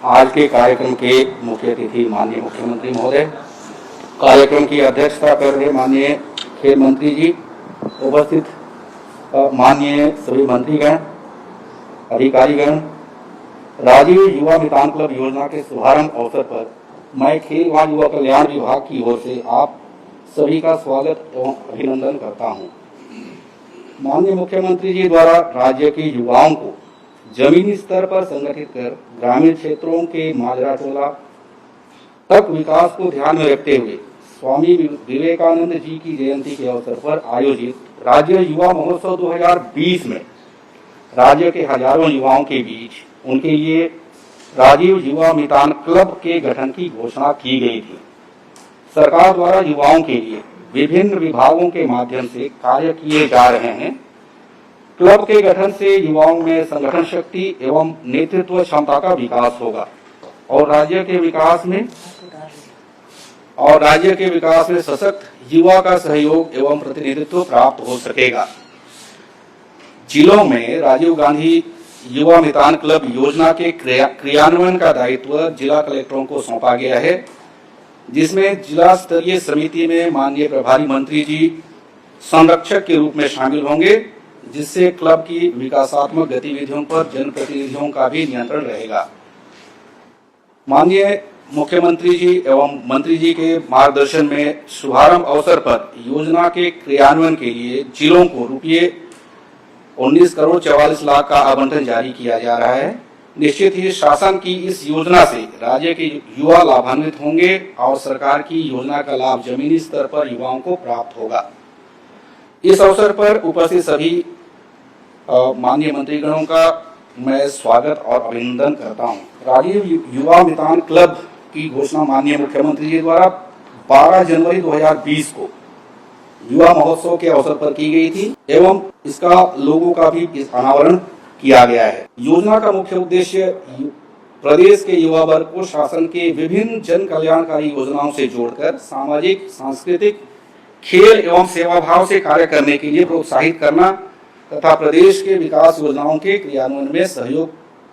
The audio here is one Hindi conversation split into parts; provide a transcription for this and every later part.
आज के कार्यक्रम के मुख्य अतिथि माननीय मुख्यमंत्री महोदय, कार्यक्रम की अध्यक्षता कर रहे माननीय खेल मंत्री जी, उपस्थित माननीय सभी मंत्रीगण, अधिकारीगण, राजीव युवा मितान क्लब योजना के शुभारंभ अवसर पर मैं खेल व युवा कल्याण विभाग की ओर से आप सभी का स्वागत एवं अभिनंदन करता हूं। माननीय मुख्यमंत्री जी द्वारा राज्य के युवाओं को जमीनी स्तर पर संगठित कर ग्रामीण क्षेत्रों के माजरा टोला तक विकास को ध्यान में रखते हुए स्वामी विवेकानंद जी की जयंती के अवसर पर आयोजित राज्य युवा महोत्सव 2020 में राज्य के हजारों युवाओं के बीच उनके लिए राजीव युवा मितान क्लब के गठन की घोषणा की गई थी। सरकार द्वारा युवाओं के लिए विभिन्न विभागों के माध्यम से कार्य किए जा रहे हैं। क्लब के गठन से युवाओं में संगठन शक्ति एवं नेतृत्व क्षमता का विकास होगा और राज्य के विकास में सशक्त युवा का सहयोग एवं प्रतिनिधित्व प्राप्त हो सकेगा। जिलों में राजीव गांधी युवा मितान क्लब योजना के क्रियान्वयन का दायित्व जिला कलेक्टरों को सौंपा गया है, जिसमें जिला स्तरीय समिति में माननीय प्रभारी मंत्री जी संरक्षक के रूप में शामिल होंगे, जिससे क्लब की विकासात्मक गतिविधियों पर जनप्रतिनिधियों का भी नियंत्रण रहेगा। माननीय मुख्यमंत्री जी एवं मंत्री जी के मार्गदर्शन में शुभारंभ अवसर पर योजना के क्रियान्वयन के लिए जिलों को रुपये 19 करोड़ 44 लाख का आवंटन जारी किया जा रहा है। निश्चित ही शासन की इस योजना से राज्य के युवा लाभान्वित होंगे और सरकार की योजना का लाभ जमीनी स्तर पर युवाओं को प्राप्त होगा। इस अवसर पर उपस्थित सभी माननीय मंत्रीगणों का मैं स्वागत और अभिनंदन करता हूं। राजीव युवा मितान क्लब की घोषणा माननीय मुख्यमंत्री जी द्वारा 12 जनवरी 2020 को युवा महोत्सव के अवसर पर की गई थी एवं इसका लोगो का भी अनावरण किया गया है। योजना का मुख्य उद्देश्य प्रदेश के युवा वर्ग को शासन के विभिन्न जन कल्याणकारी योजनाओं से जोड़कर सामाजिक, सांस्कृतिक, खेल एवं सेवा भाव से कार्य करने के लिए प्रोत्साहित करना तथा प्रदेश के विकास योजनाओं के क्रियान्वयन में सहयोग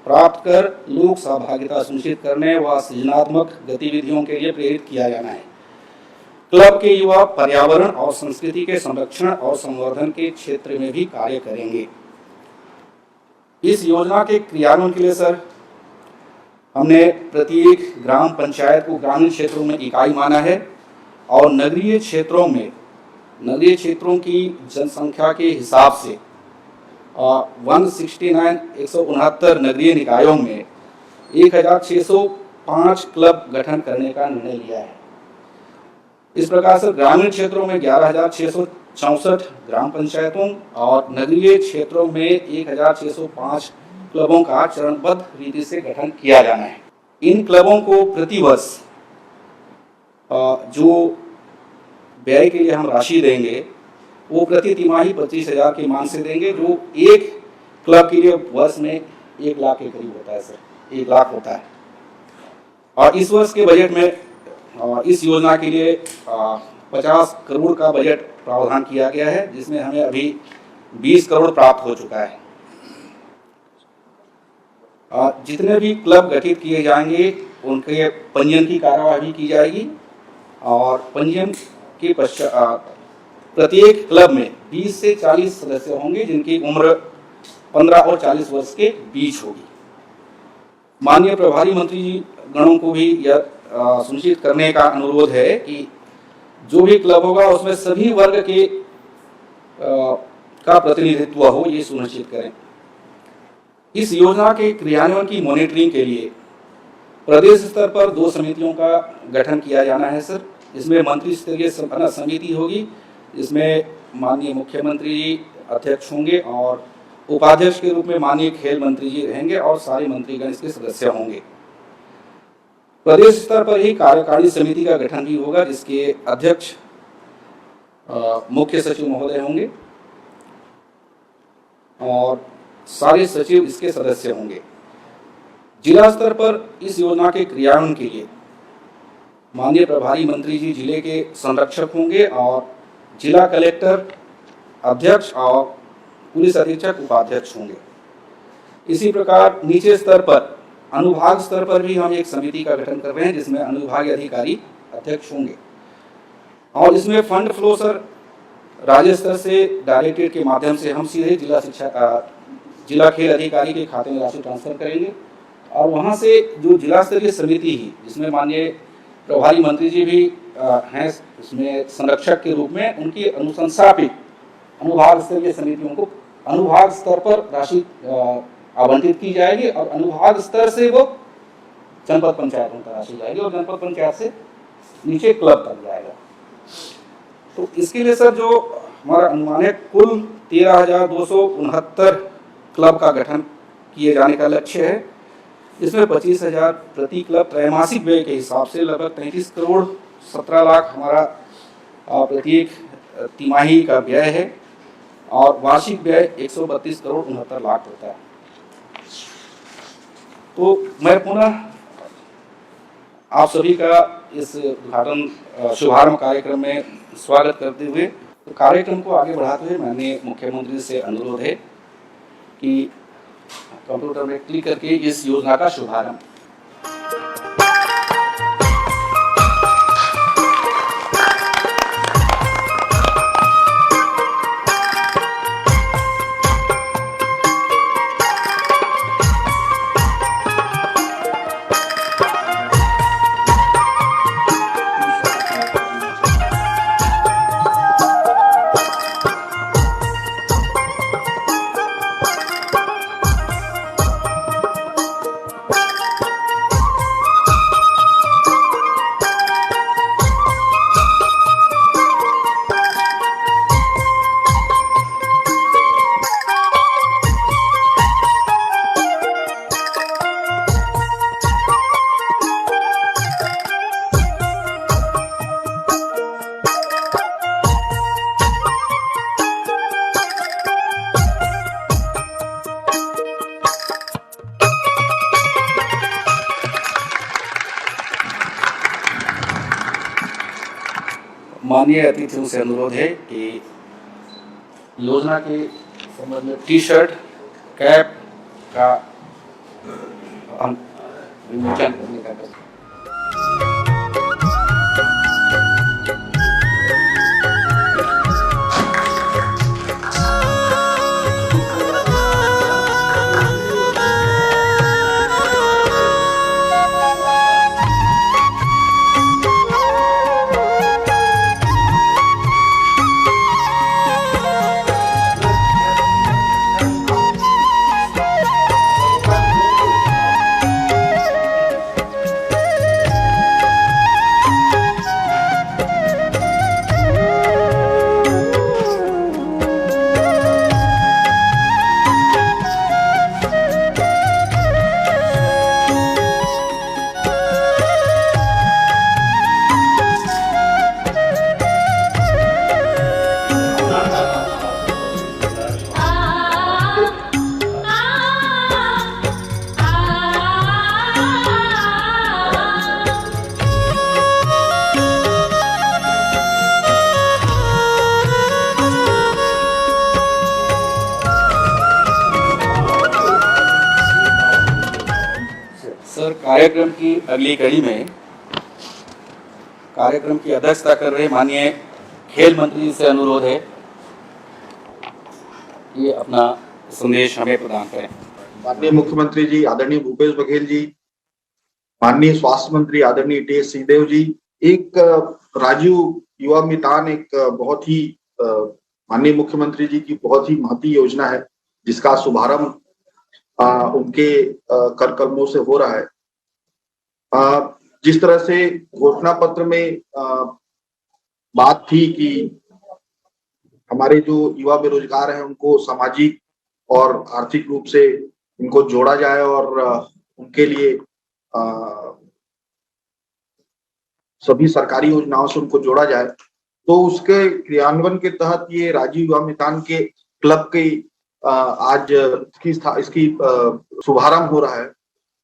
प्राप्त कर लोक सहभागिता सुनिश्चित करने व सृजनात्मक गतिविधियों के लिए प्रेरित किया जाना है। क्लब के युवा पर्यावरण और संस्कृति के संरक्षण और संवर्धन के क्षेत्र में भी कार्य करेंगे। इस योजना के क्रियान्वयन के लिए सर हमने प्रत्येक ग्राम पंचायत को ग्रामीण क्षेत्रों में इकाई माना है और नगरीय क्षेत्रों की जनसंख्या के हिसाब से 169 नगरीय निकायों में 1605 क्लब गठन करने का निर्णय लिया है। इस प्रकार से ग्रामीण क्षेत्रों में 11,664 ग्राम पंचायतों और नगरीय क्षेत्रों में 1,605 क्लबों का चरणबद्ध रीति से गठन किया जाना है। इन क्लबों को प्रतिवर्ष जो व्यय के लिए हम राशि देंगे वो प्रति तिमाही 25,000 के मान से देंगे, जो एक क्लब के लिए वर्ष में 1 लाख के करीब होता है सर, 1 लाख होता है। और इस वर्ष के बजट में इस योजना के लिए 50 करोड़ का बजट प्रावधान किया गया है, जिसमें हमें अभी 20 करोड़ प्राप्त हो चुका है। जितने भी क्लब गठित किए जाएंगे उनके पंजीयन की कार्यवाही की जाएगी और पंजीयन के पश्चात प्रत्येक क्लब में 20 से 40 सदस्य होंगे, जिनकी उम्र 15 और 40 वर्ष के बीच होगी। माननीय प्रभारी मंत्री जी गणों को भी यह सुनिश्चित करने का अनुरोध है कि जो भी क्लब होगा उसमें सभी वर्ग के का प्रतिनिधित्व हो, ये सुनिश्चित करें। इस योजना के क्रियान्वयन की मॉनिटरिंग के लिए प्रदेश स्तर पर 2 समितियों का गठन किया जाना है सर। इसमें मंत्री स्तरीय समिति होगी, जिसमें माननीय मुख्यमंत्री जी अध्यक्ष होंगे और उपाध्यक्ष के रूप में माननीय खेल मंत्री जी रहेंगे और सारे मंत्रीगण इसके सदस्य होंगे। प्रदेश स्तर पर ही कार्यकारिणी समिति का गठन भी होगा, जिसके अध्यक्ष मुख्य सचिव महोदय होंगे और सारे सचिव इसके सदस्य होंगे। जिला स्तर पर इस योजना के क्रियान्वयन के लिए माननीय प्रभारी मंत्री जी जिले के संरक्षक होंगे और जिला कलेक्टर अध्यक्ष और पुलिस अधीक्षक उपाध्यक्ष होंगे। इसी प्रकार नीचे स्तर पर अनुभाग स्तर पर भी हम एक समिति का गठन कर रहे हैं जिसमें अनुविभागीय अधिकारी अध्यक्ष होंगे। और इसमें फंड फ्लो सर राज्य स्तर से डायरेक्टरेट के माध्यम से हम सीधे जिला खेल अधिकारी के खाते में राशि ट्रांसफर करेंगे और वहाँ से जो जिला स्तरीय समिति ही जिसमें माननीय प्रभारी मंत्री जी भी हैं, इसमें संरक्षक के रूप में उनकी अनुशंसा पे अनुभाग स्तरीय समितियों को अनुभाग स्तर पर राशि आवंटित की जाएगी और अनुभाग स्तर से वो जनपद पंचायतों तक राशि जाएगी और जनपद पंचायत से नीचे क्लब तक जाएगा। तो इसके लिए सर जो हमारा अनुमान है कुल 13,269 क्लब का गठन किए जाने का लक्ष्य है, जिसमें 25,000 प्रति क्लब त्रैमासिक व्यय के हिसाब से लगभग 33 करोड़ 17 लाख हमारा प्रत्येक तिमाही का व्यय है और वार्षिक व्यय 132 करोड़ 69 लाख होता है। तो मैं पुनः आप सभी का इस उद्घाटन शुभारंभ कार्यक्रम में स्वागत करते हुए तो कार्यक्रम को आगे बढ़ाते हुए माननीय मुख्यमंत्री से अनुरोध है कि कंप्यूटर में क्लिक करके इस योजना का शुभारंभ। माननीय अतिथियों से अनुरोध है कि योजना के संबंध में टी शर्ट कैप का हम विमोचन करने का कार्यक्रम की अगली कड़ी में कार्यक्रम की अध्यक्षता कर रहे माननीय खेल मंत्री से अनुरोध है कि अपना संदेश हमें प्रदान करें। माननीय मुख्यमंत्री जी आदरणीय भूपेश बघेल जी, माननीय स्वास्थ्य मंत्री आदरणीय टी.एस. सिंहदेव जी, एक राजीव युवा मितान एक बहुत ही माननीय मुख्यमंत्री जी की बहुत ही महती योजना है जिसका शुभारंभ उनके कर कदमों से हो रहा है। जिस तरह से घोषणा पत्र में बात थी कि हमारे जो युवा बेरोजगार हैं उनको सामाजिक और आर्थिक रूप से इनको जोड़ा जाए और उनके लिए सभी सरकारी योजनाओं से उनको जोड़ा जाए, तो उसके क्रियान्वयन के तहत ये राजीव युवा मितान के क्लब की आज इसकी शुभारंभ हो रहा है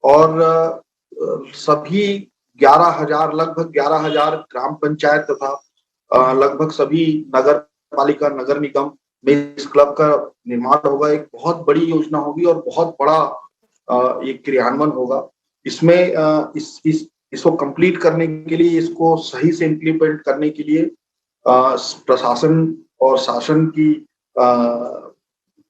और सभी 11,000 लगभग 11,000 ग्राम पंचायत तथा लगभग सभी नगर पालिका नगर निगम में इस क्लब का निर्माण होगा। एक बहुत बड़ी योजना होगी और बहुत बड़ा एक क्रियान्वयन होगा। इसमें इसको कंप्लीट करने के लिए, इसको सही से इम्प्लीमेंट करने के लिए प्रशासन और शासन की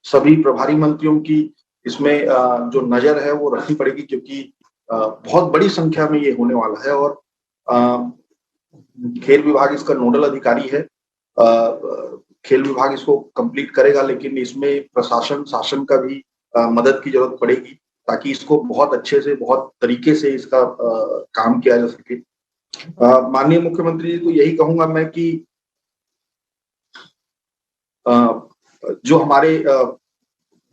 सभी प्रभारी मंत्रियों की इसमें जो नजर है वो रखनी पड़ेगी, क्योंकि बहुत बड़ी संख्या में ये होने वाला है। और खेल विभाग इसका नोडल अधिकारी है। खेल विभाग इसको कंप्लीट करेगा, लेकिन इसमें प्रशासन शासन का भी मदद की जरूरत पड़ेगी, ताकि इसको बहुत अच्छे से, बहुत तरीके से इसका काम किया जा सके। माननीय मुख्यमंत्री जी को यही कहूंगा मैं कि जो हमारे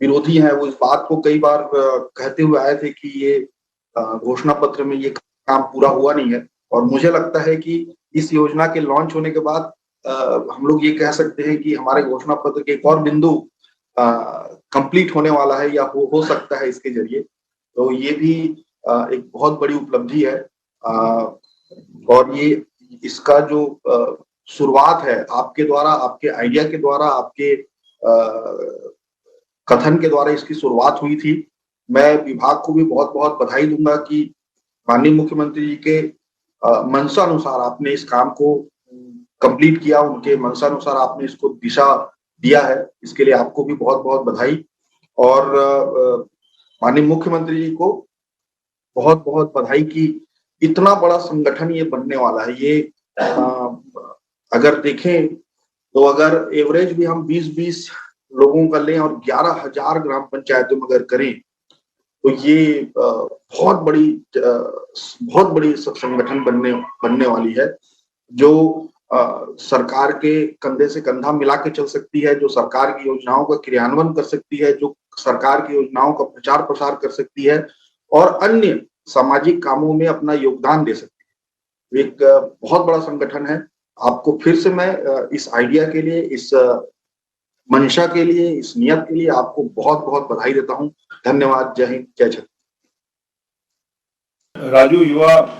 विरोधी हैं वो इस बात को कई बार कहते हुए आए थे कि ये घोषणा पत्र में ये काम पूरा हुआ नहीं है, और मुझे लगता है कि इस योजना के लॉन्च होने के बाद हम लोग ये कह सकते हैं कि हमारे घोषणा पत्र के एक और बिंदु कंप्लीट होने वाला है, या हो सकता है इसके जरिए। तो ये भी एक बहुत बड़ी उपलब्धि है। और ये इसका जो शुरुआत है आपके द्वारा, आपके आइडिया के द्वारा, आपके कथन के द्वारा इसकी शुरुआत हुई थी। मैं विभाग को भी बहुत बहुत बधाई दूंगा कि माननीय मुख्यमंत्री जी के मंशा अनुसार आपने इस काम को कंप्लीट किया, उनके मंशा अनुसार आपने इसको दिशा दिया है। इसके लिए आपको भी बहुत बहुत बधाई। और माननीय मुख्यमंत्री जी को बहुत बहुत बधाई कि इतना बड़ा संगठन ये बनने वाला है। ये अगर देखें तो अगर एवरेज भी हम 20-20 लोगों का लें और 11,000 ग्राम पंचायतों में अगर करें, तो ये बहुत बड़ी संगठन बनने वाली है, जो सरकार के कंधे से कंधा मिला के चल सकती है, जो सरकार की योजनाओं का क्रियान्वयन कर सकती है, जो सरकार की योजनाओं का प्रचार प्रसार कर सकती है और अन्य सामाजिक कामों में अपना योगदान दे सकती है। एक बहुत बड़ा संगठन है। आपको फिर से मैं इस आइडिया के लिए, इस मंशा के लिए, इस नियत के लिए आपको बहुत बहुत बधाई देता हूं। धन्यवाद। जय हिंद, जय छत्तीसगढ़। राजू युवा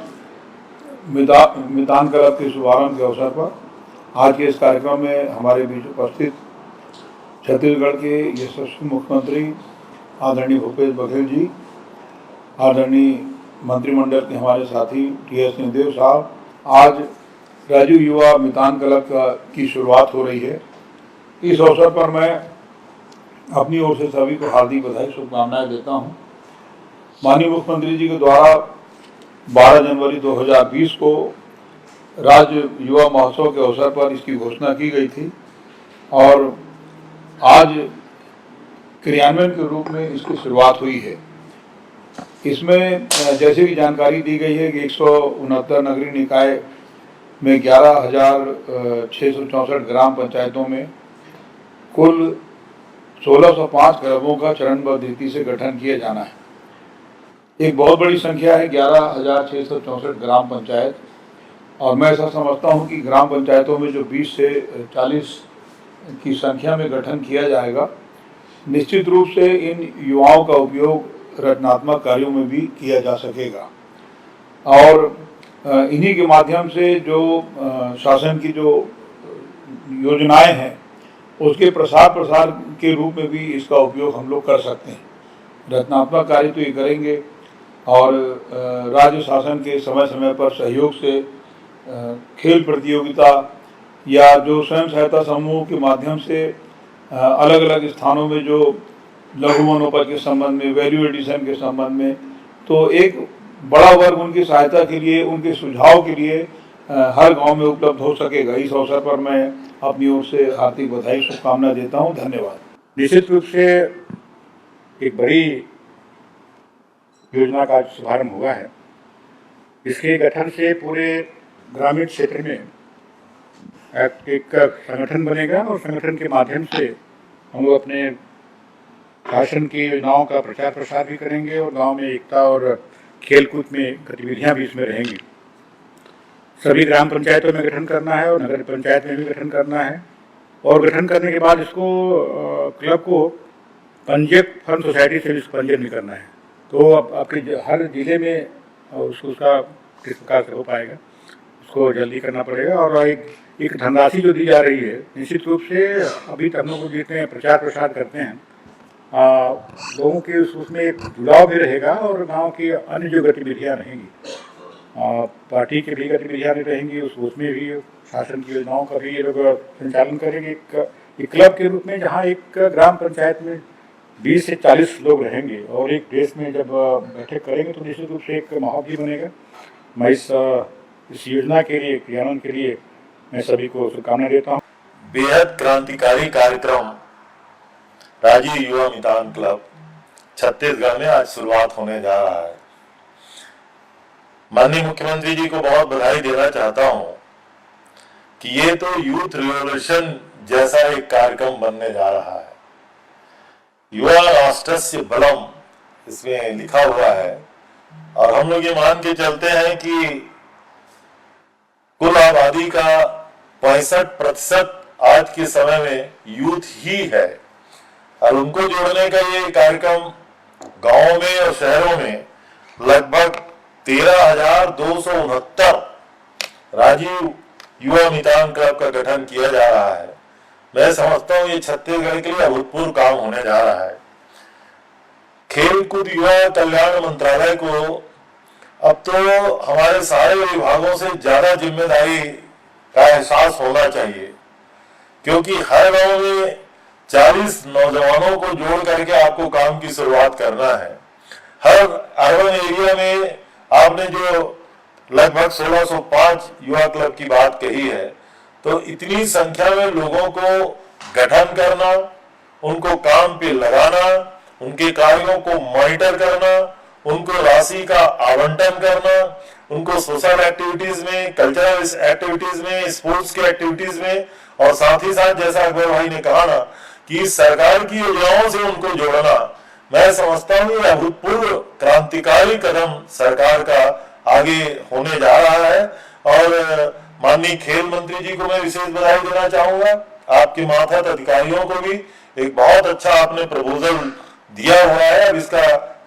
मितान क्लब के शुभारंभ के अवसर पर आज के इस कार्यक्रम में हमारे बीच उपस्थित छत्तीसगढ़ के यशस्वी मुख्यमंत्री आदरणीय भूपेश बघेल जी, आदरणीय मंत्रिमंडल के हमारे साथी टी.एस. सिंहदेव साहब, आज राजू युवा मितान क्लब की शुरुआत हो रही है। इस अवसर पर मैं अपनी ओर से सभी को हार्दिक बधाई, शुभकामनाएं देता हूं। माननीय मुख्यमंत्री जी के द्वारा 12 जनवरी 2020 को राज्य युवा महोत्सव के अवसर पर इसकी घोषणा की गई थी और आज क्रियान्वयन के रूप में इसकी शुरुआत हुई है। इसमें जैसे कि जानकारी दी गई है कि 169 नगरीय निकाय में 11,664 ग्राम पंचायतों में कुल 1605 क्लबों का चरणबद्ध रीति से गठन किया जाना है। एक बहुत बड़ी संख्या है 11,664 ग्राम पंचायत, और मैं ऐसा समझता हूं कि ग्राम पंचायतों में जो 20 से 40 की संख्या में गठन किया जाएगा, निश्चित रूप से इन युवाओं का उपयोग रचनात्मक कार्यों में भी किया जा सकेगा और इन्हीं के माध्यम से जो शासन की जो योजनाएं हैं उसके प्रसार के रूप में भी इसका उपयोग हम लोग कर सकते हैं। रचनात्मक कार्य तो ये करेंगे और राज्य शासन के समय समय पर सहयोग से खेल प्रतियोगिता या जो स्वयं सहायता समूह के माध्यम से अलग अलग स्थानों में जो लघु वनोपज के संबंध में, वैल्यू एडिशन के संबंध में, तो एक बड़ा वर्ग उनकी सहायता के लिए, उनके सुझाव के लिए हर गांव में उपलब्ध हो सकेगा। इस अवसर पर मैं अपनी ओर से हार्दिक बधाई, शुभकामना देता हूं। धन्यवाद। निश्चित रूप से एक बड़ी योजना का शुभारंभ हुआ है। इसके गठन से पूरे ग्रामीण क्षेत्र में एक संगठन बनेगा और संगठन के माध्यम से हम लोग अपने शासन की योजनाओं का प्रचार प्रसार भी करेंगे और गांव में एकता और खेलकूद में गतिविधियां भी इसमें रहेंगी। सभी ग्राम पंचायतों में गठन करना है और नगर पंचायत में भी गठन करना है, और गठन करने के बाद इसको क्लब को पंजीयक फंड सोसाइटी से भी पंजीयन भी करना है। तो अब आपके हर जिले में उसका किस प्रकार से हो पाएगा, उसको जल्दी करना पड़ेगा। और एक धनराशि जो दी जा रही है, निश्चित रूप से अभी तक हम लोग जितने प्रचार प्रसार करते हैं लोगों के उसमें एक जुड़ाव भी रहेगा और गांव की अन्य जो गतिविधियां रहेंगी, पार्टी की भी गतिविधियां रहेंगी, उसमें भी शासन की योजनाओं का भी ये लोग संचालन करेंगे एक क्लब के रूप में, जहाँ एक ग्राम पंचायत में 20 से 40 लोग रहेंगे और एक देश में जब बैठक करेंगे तो निश्चित रूप से एक माहौल भी बनेगा। मैं इस योजना के लिए, क्रियान्वयन के लिए मैं सभी को शुभकामनाएं देता हूँ। बेहद क्रांतिकारी कार्यक्रम राजीव युवा मितान क्लब छत्तीसगढ़ में आज शुरुआत होने जा रहा है। माननीय मुख्यमंत्री जी को बहुत बधाई देना चाहता हूं कि ये तो यूथ रिवोल्यूशन जैसा एक कार्यक्रम बनने जा रहा है। युवा राष्ट्रस्य बलम इसमें लिखा हुआ है और हम लोग ये मान के चलते हैं कि कुल आबादी का 65% आज के समय में यूथ ही है और उनको जोड़ने का ये कार्यक्रम गांवों में और शहरों में लगभग 13,269 राजीव युवा मितान क्लब का गठन किया जा रहा है। मैं समझता हूं ये छत्तीसगढ़ के लिए अभूतपूर्व काम होने जा रहा है। खेल कूद युवा कल्याण मंत्रालय को अब तो हमारे सारे विभागों से ज्यादा जिम्मेदारी का एहसास होना चाहिए, क्योंकि हर गांव में 40 नौजवानों को जोड़ करके आपको काम की शुरुआत करना है। हर अर्बन एरिया में आपने जो लगभग 1605 युवा क्लब की बात कही है, तो इतनी संख्या में लोगों को गठन करना, उनको काम पे लगाना, उनके कार्यों को मॉनिटर करना, उनको राशि का आवंटन करना, उनको सोशल एक्टिविटीज में, कल्चरल एक्टिविटीज में, स्पोर्ट्स के एक्टिविटीज में, और साथ ही साथ जैसा अकबर भाई ने कहा ना कि सरकार की योजनाओं से उनको जोड़ना, मैं समझता हूँ ये अभूतपूर्व क्रांतिकारी कदम सरकार का आगे होने जा रहा है। और माननीय खेल मंत्री जी को मैं विशेष बधाई देना चाहूंगा, आपके मातहत अधिकारियों को भी एक बहुत अच्छा आपने प्रपोजल दिया हुआ है। अब इसका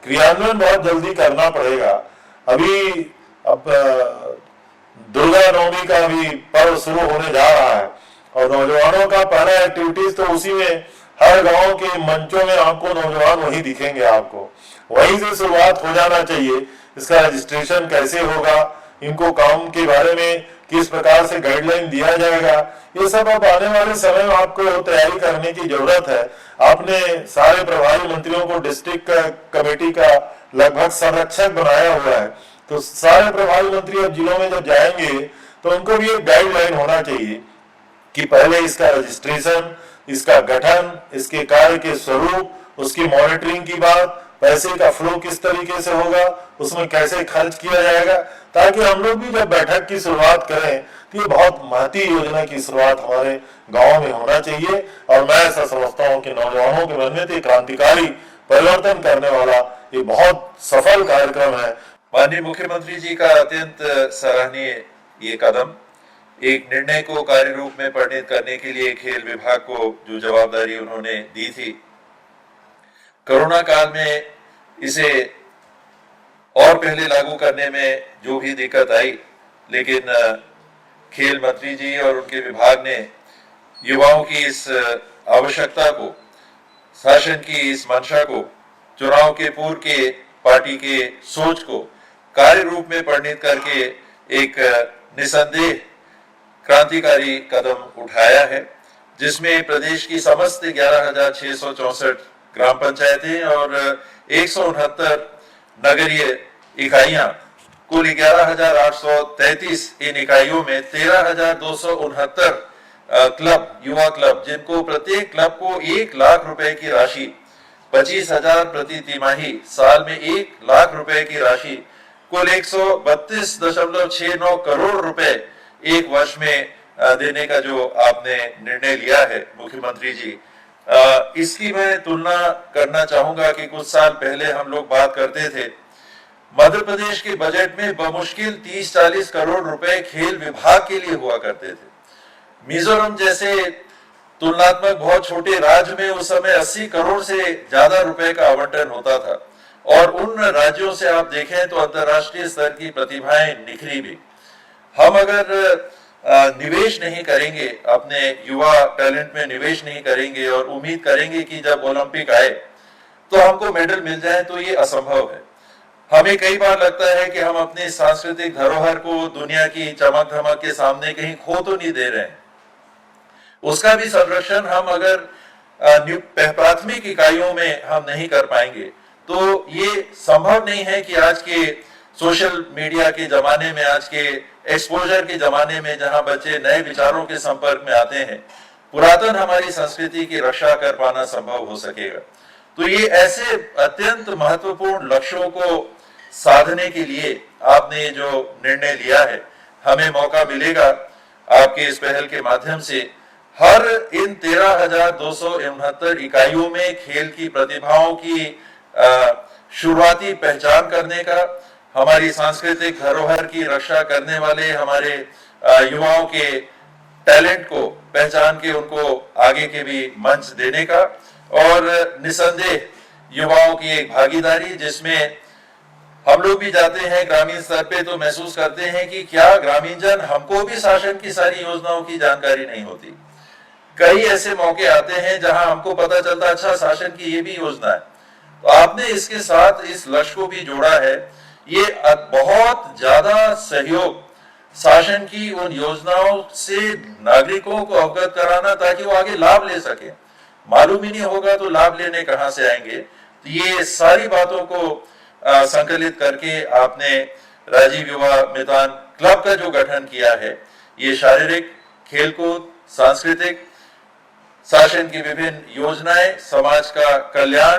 क्रियान्वयन बहुत जल्दी करना पड़ेगा। अब दुर्गा नवमी का भी पर्व शुरू होने जा रहा है और नौजवानों का पहला एक्टिविटीज तो उसी में, हर गांव के मंचों में आपको नौजवान वही दिखेंगे, आपको वहीं से शुरुआत हो जाना चाहिए। इसका रजिस्ट्रेशन कैसे होगा, इनको काम के बारे में किस प्रकार से गाइडलाइन दिया जाएगा, ये सब अब आने वाले समय में आपको तैयारी करने की जरूरत है। आपने सारे प्रभारी मंत्रियों को डिस्ट्रिक्ट कमेटी का लगभग संरक्षक बनाया हुआ है, तो सारे प्रभारी मंत्री अब जिलों में जब जाएंगे तो उनको भी एक गाइडलाइन होना चाहिए कि पहले इसका रजिस्ट्रेशन, इसका गठन, इसके कार्य के स्वरूप, उसकी मॉनिटरिंग की बात, पैसे का फ्लो किस तरीके से होगा, उसमें कैसे खर्च किया जाएगा, ताकि हम लोग भी जब बैठक की शुरुआत करें तो ये बहुत महती योजना की शुरुआत हमारे गांव में होना चाहिए। और मैं ऐसा समझता हूं कि नौजवानों के मन में तो क्रांतिकारी परिवर्तन करने वाला ये बहुत सफल कार्यक्रम है। माननीय मुख्यमंत्री जी का अत्यंत सराहनीय ये कदम, एक निर्णय को कार्य रूप में परिणत करने के लिए खेल विभाग को जो जवाबदारी उन्होंने दी थी, कोरोना काल में इसे और पहले लागू करने में जो भी दिक्कत आई, लेकिन खेल मंत्री जी और उनके विभाग ने युवाओं की इस आवश्यकता को, शासन की इस मंशा को, चुनाव के पूर्व के पार्टी के सोच को कार्य रूप में परिणत करके एक निसंदेह क्रांतिकारी कदम उठाया है, जिसमें प्रदेश की समस्त 11,664 ग्राम पंचायतें और 169 नगरीय इकाइयां, कुल 11,833 इन इकाइयों में 13,269 क्लब, युवा क्लब, जिनको प्रत्येक क्लब को 1 लाख रुपए की राशि, 25,000 प्रति तिमाही, साल में 1 लाख रुपए की राशि, कुल 132.69 करोड़ रुपए एक वर्ष में देने का जो आपने निर्णय लिया है मुख्यमंत्री जी, इसकी मैं तुलना करना चाहूंगा कि कुछ साल पहले हम लोग बात करते थे, मध्य प्रदेश के बजट में बमुश्किल 30-40 करोड़ रुपए खेल विभाग के लिए हुआ करते थे। मिजोरम जैसे तुलनात्मक बहुत छोटे राज्य में उस समय 80 करोड़ से ज्यादा रुपए का आवंटन होता था, और उन राज्यों से आप देखें तो अंतर्राष्ट्रीय स्तर की प्रतिभाएं निखरी भी। हम अगर निवेश नहीं करेंगे, अपने युवा टैलेंट में निवेश नहीं करेंगे और उम्मीद करेंगे कि जब ओलंपिक आए तो हमको मेडल मिल जाए, तो ये असंभव है। हमें कई बार लगता है कि हम अपनी सांस्कृतिक धरोहर को दुनिया की चमक धमक के सामने कहीं खो तो नहीं दे रहे हैं। उसका भी संरक्षण हम अगर प्राथमिक इकाइयों में हम नहीं कर पाएंगे तो ये संभव नहीं है कि आज के सोशल मीडिया के जमाने में, आज के एक्सपोजर के जमाने में, जहां बच्चे नए विचारों के संपर्क में आते हैं, पुरातन हमारी संस्कृति की रक्षा कर पाना संभव हो सकेगा। तो ये ऐसे अत्यंत महत्वपूर्ण लक्ष्यों को साधने के लिए आपने जो निर्णय लिया है, हमें मौका मिलेगा आपके इस पहल के माध्यम से हर इन 13,269 इकाइयों में खेल की प्रतिभाओं की शुरुआती पहचान करने का, हमारी सांस्कृतिक धरोहर की रक्षा करने वाले हमारे युवाओं के टैलेंट को पहचान के उनको आगे के भी मंच देने का, और निसंदेह युवाओं की एक भागीदारी जिसमें हम लोग भी जाते हैं ग्रामीण स्तर पे तो महसूस करते हैं कि क्या ग्रामीण जन, हमको भी शासन की सारी योजनाओं की जानकारी नहीं होती। कई ऐसे मौके आते हैं जहां हमको पता चलता अच्छा शासन की ये भी योजना है। तो आपने इसके साथ इस लक्ष्य को भी जोड़ा है। ये बहुत ज्यादा सहयोग शासन की उन योजनाओं से नागरिकों को अवगत कराना ताकि वो आगे लाभ ले सके। मालूम ही नहीं होगा तो लाभ लेने कहां से आएंगे। तो ये सारी बातों को संकलित करके आपने राजीव युवा मितान क्लब का जो गठन किया है, ये शारीरिक, खेलकूद, सांस्कृतिक, शासन की विभिन्न योजनाएं, समाज का कल्याण,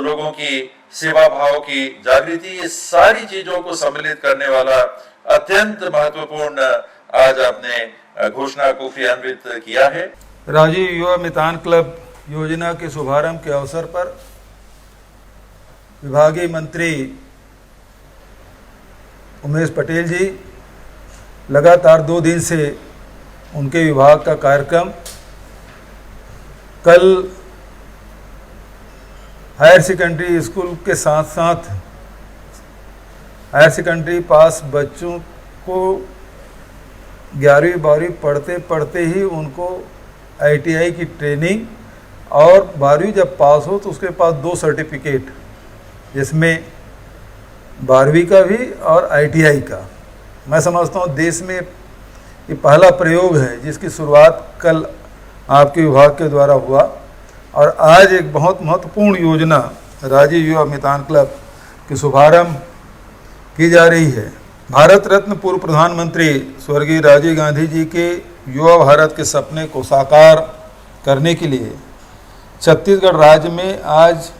लोगों की सेवा भाव की जागृति, ये सारी चीजों को सम्मिलित करने वाला अत्यंत महत्वपूर्ण आज आपने घोषणा को क्रियान्वित किया है। राजीव युवा मितान क्लब योजना के शुभारंभ के अवसर पर विभागीय मंत्री उमेश पटेल जी लगातार 2 दिन से उनके विभाग का कार्यक्रम कल हायर सेकेंडरी स्कूल के साथ साथ हायर सेकेंडरी पास बच्चों को 11वीं 12वीं पढ़ते पढ़ते ही उनको ITI की ट्रेनिंग, और 12वीं जब पास हो तो उसके पास 2 सर्टिफिकेट, जिसमें 12वीं का भी और ITI का। मैं समझता हूँ देश में ये पहला प्रयोग है जिसकी शुरुआत कल आपके विभाग के द्वारा हुआ, और आज एक बहुत महत्वपूर्ण योजना राजीव युवा मितान क्लब की शुभारंभ की जा रही है। भारत रत्न पूर्व प्रधानमंत्री स्वर्गीय राजीव गांधी जी के युवा भारत के सपने को साकार करने के लिए छत्तीसगढ़ राज्य में आज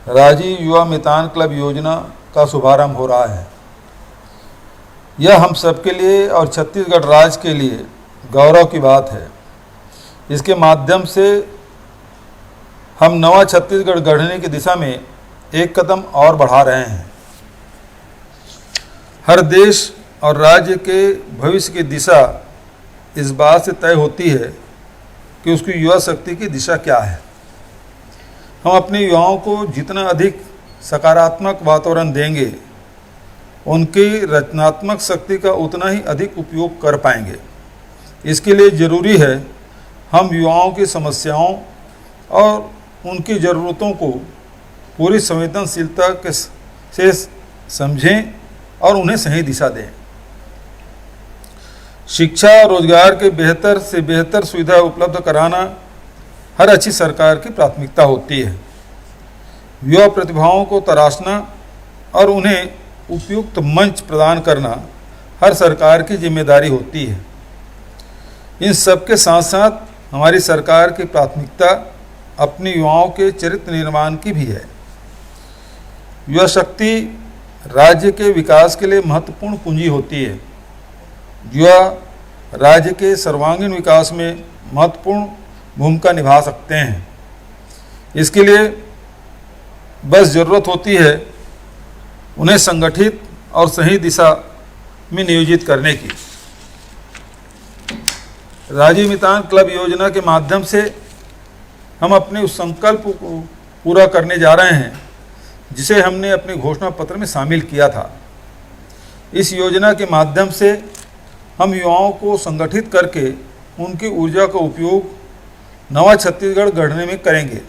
राजीव युवा मितान क्लब योजना का शुभारंभ हो रहा है। यह हम सबके लिए और छत्तीसगढ़ राज्य के लिए गौरव की बात है। इसके माध्यम से हम नवा छत्तीसगढ़ गढ़ने की दिशा में एक कदम और बढ़ा रहे हैं। हर देश और राज्य के भविष्य की दिशा इस बात से तय होती है कि उसकी युवा शक्ति की दिशा क्या है। हम अपने युवाओं को जितना अधिक सकारात्मक वातावरण देंगे, उनकी रचनात्मक शक्ति का उतना ही अधिक उपयोग कर पाएंगे। इसके लिए ज़रूरी है हम युवाओं की समस्याओं और उनकी ज़रूरतों को पूरी संवेदनशीलता से समझें और उन्हें सही दिशा दें। शिक्षा और रोजगार के बेहतर से बेहतर सुविधा उपलब्ध कराना हर अच्छी सरकार की प्राथमिकता होती है। युवा प्रतिभाओं को तराशना और उन्हें उपयुक्त मंच प्रदान करना हर सरकार की जिम्मेदारी होती है। इन सब के साथ साथ हमारी सरकार की प्राथमिकता अपने युवाओं के चरित्र निर्माण की भी है। युवा शक्ति राज्य के विकास के लिए महत्वपूर्ण पूंजी होती है। युवा राज्य के सर्वांगीण विकास में महत्वपूर्ण भूमिका निभा सकते हैं। इसके लिए बस ज़रूरत होती है उन्हें संगठित और सही दिशा में नियोजित करने की। राजीव मितान क्लब योजना के माध्यम से हम अपने उस संकल्प को पूरा करने जा रहे हैं जिसे हमने अपने घोषणा पत्र में शामिल किया था। इस योजना के माध्यम से हम युवाओं को संगठित करके उनकी ऊर्जा का उपयोग नवा छत्तीसगढ़ गढ़ने में करेंगे।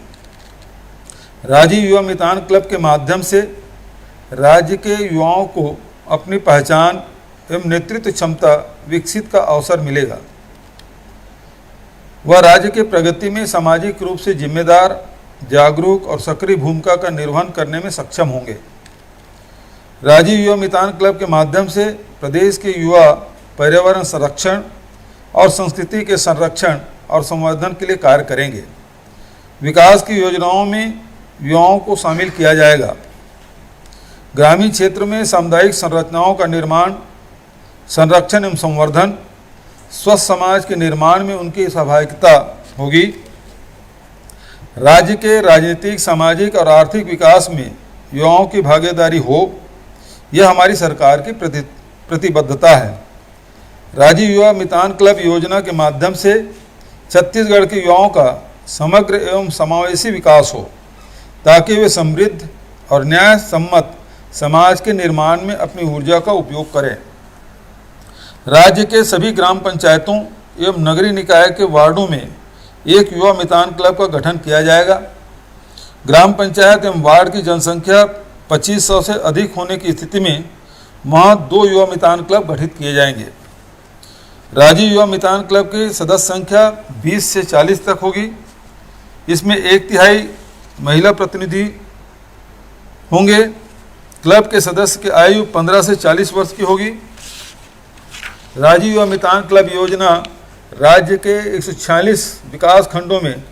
राजीव युवा मितान क्लब के माध्यम से राज्य के युवाओं को अपनी पहचान एवं नेतृत्व क्षमता विकसित का अवसर मिलेगा। वह राज्य के प्रगति में सामाजिक रूप से जिम्मेदार, जागरूक और सक्रिय भूमिका का निर्वहन करने में सक्षम होंगे। राजीव युवा मितान क्लब के माध्यम से प्रदेश के युवा पर्यावरण संरक्षण और संस्कृति के संरक्षण और संवर्धन के लिए कार्य करेंगे। विकास की योजनाओं में युवाओं को शामिल किया जाएगा। ग्रामीण क्षेत्र में सामुदायिक संरचनाओं का निर्माण, संरक्षण एवं संवर्धन, स्वस्थ समाज के निर्माण में उनकी सहभागिता होगी। राज्य के राजनीतिक, सामाजिक और आर्थिक विकास में युवाओं की भागीदारी हो, यह हमारी सरकार की प्रतिबद्धता है। राजीव युवा मितान क्लब योजना के माध्यम से छत्तीसगढ़ के युवाओं का समग्र एवं समावेशी विकास हो, ताकि वे समृद्ध और न्याय सम्मत समाज के निर्माण में अपनी ऊर्जा का उपयोग करें। राज्य के सभी ग्राम पंचायतों एवं नगरीय निकाय के वार्डों में एक युवा मितान क्लब का गठन किया जाएगा। ग्राम पंचायत एवं वार्ड की जनसंख्या 2500 से अधिक होने की स्थिति में वहाँ 2 युवा मितान क्लब गठित किए जाएंगे। राजीव युवा मितान क्लब की सदस्य संख्या 20 से 40 तक होगी। इसमें 1/3 महिला प्रतिनिधि होंगे। क्लब के सदस्य की आयु 15 से 40 वर्ष की होगी। राजीव युवा मितान क्लब योजना राज्य के 146 विकास खंडों में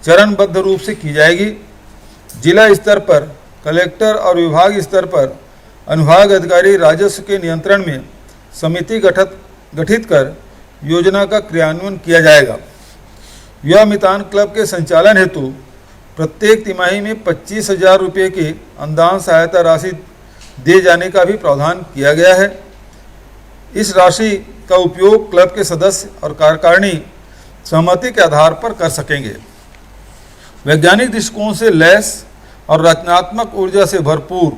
चरणबद्ध रूप से की जाएगी। जिला स्तर पर कलेक्टर और विभाग स्तर पर अनुभाग अधिकारी राजस्व के नियंत्रण में समिति गठित कर योजना का क्रियान्वयन किया जाएगा। युवा मितान क्लब के संचालन हेतु प्रत्येक तिमाही में 25,000 रुपये की अनुदान सहायता राशि दिए जाने का भी प्रावधान किया गया है। इस राशि का उपयोग क्लब के सदस्य और कार्यकारिणी सहमति के आधार पर कर सकेंगे। वैज्ञानिक दृष्टिकोण से लैस और रचनात्मक ऊर्जा से भरपूर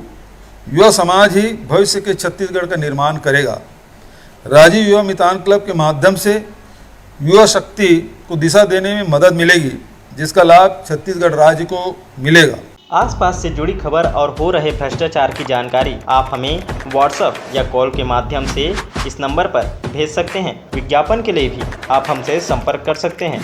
युवा समाज ही भविष्य के छत्तीसगढ़ का निर्माण करेगा। राजीव युवा मितान क्लब के माध्यम से युवा शक्ति को दिशा देने में मदद मिलेगी, जिसका लाभ छत्तीसगढ़ राज्य को मिलेगा। आसपास से जुड़ी खबर और हो रहे भ्रष्टाचार की जानकारी आप हमें व्हाट्सएप या कॉल के माध्यम से इस नंबर पर भेज सकते हैं। विज्ञापन के लिए भी आप हमसे संपर्क कर सकते हैं।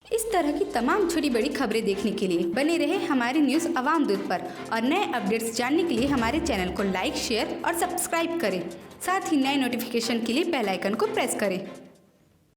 इस तरह की तमाम छोटी बड़ी खबरें देखने के लिए बने रहे हमारे न्यूज़ अवाम दूत पर और नए अपडेट्स जानने के लिए हमारे चैनल को लाइक, शेयर और सब्सक्राइब करें। साथ ही नए नोटिफिकेशन के लिए बेल आइकन को प्रेस करें।